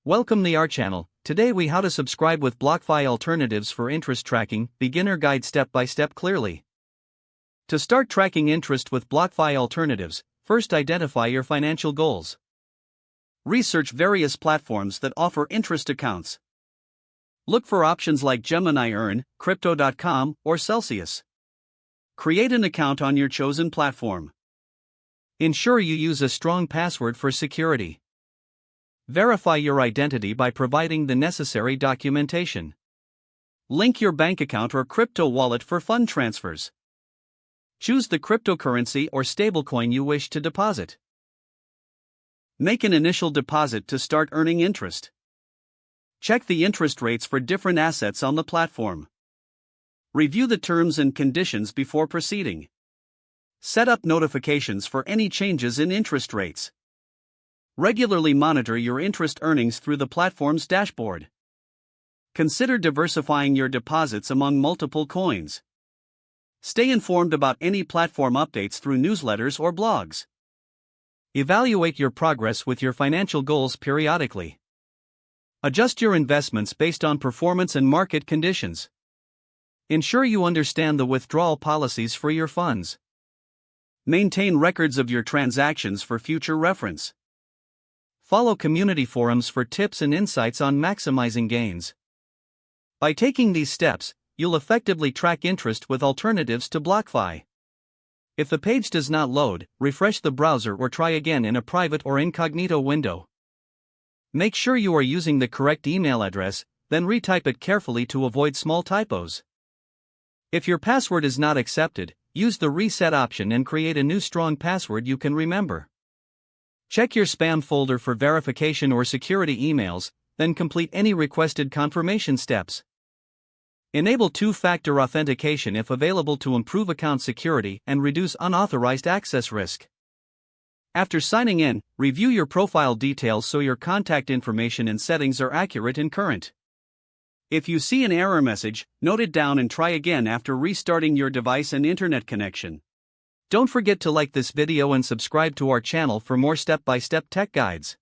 Welcome to our channel. Today we how to subscribe with BlockFi alternatives for interest tracking, beginner guide step by step clearly. To start tracking interest with BlockFi alternatives, first identify your financial goals. Research various platforms that offer interest accounts. Look for options like Gemini Earn, Crypto.com, or Celsius. Create an account on your chosen platform. Ensure you use a strong password for security. Verify your identity by providing the necessary documentation. Link your bank account or crypto wallet for fund transfers. Choose the cryptocurrency or stablecoin you wish to deposit. Make an initial deposit to start earning interest. Check the interest rates for different assets on the platform. Review the terms and conditions before proceeding. Set up notifications for any changes in interest rates. Regularly monitor your interest earnings through the platform's dashboard. Consider diversifying your deposits among multiple coins. Stay informed about any platform updates through newsletters or blogs. Evaluate your progress with your financial goals periodically. Adjust your investments based on performance and market conditions. Ensure you understand the withdrawal policies for your funds. Maintain records of your transactions for future reference. Follow community forums for tips and insights on maximizing gains. By taking these steps, you'll effectively track interest with alternatives to BlockFi. If the page does not load, refresh the browser or try again in a private or incognito window. Make sure you are using the correct email address, then retype it carefully to avoid small typos. If your password is not accepted, use the reset option and create a new strong password you can remember. Check your spam folder for verification or security emails, then complete any requested confirmation steps. Enable two-factor authentication if available to improve account security and reduce unauthorized access risk. After signing in, review your profile details so your contact information and settings are accurate and current. If you see an error message, note it down and try again after restarting your device and internet connection. Don't forget to like this video and subscribe to our channel for more step-by-step tech guides.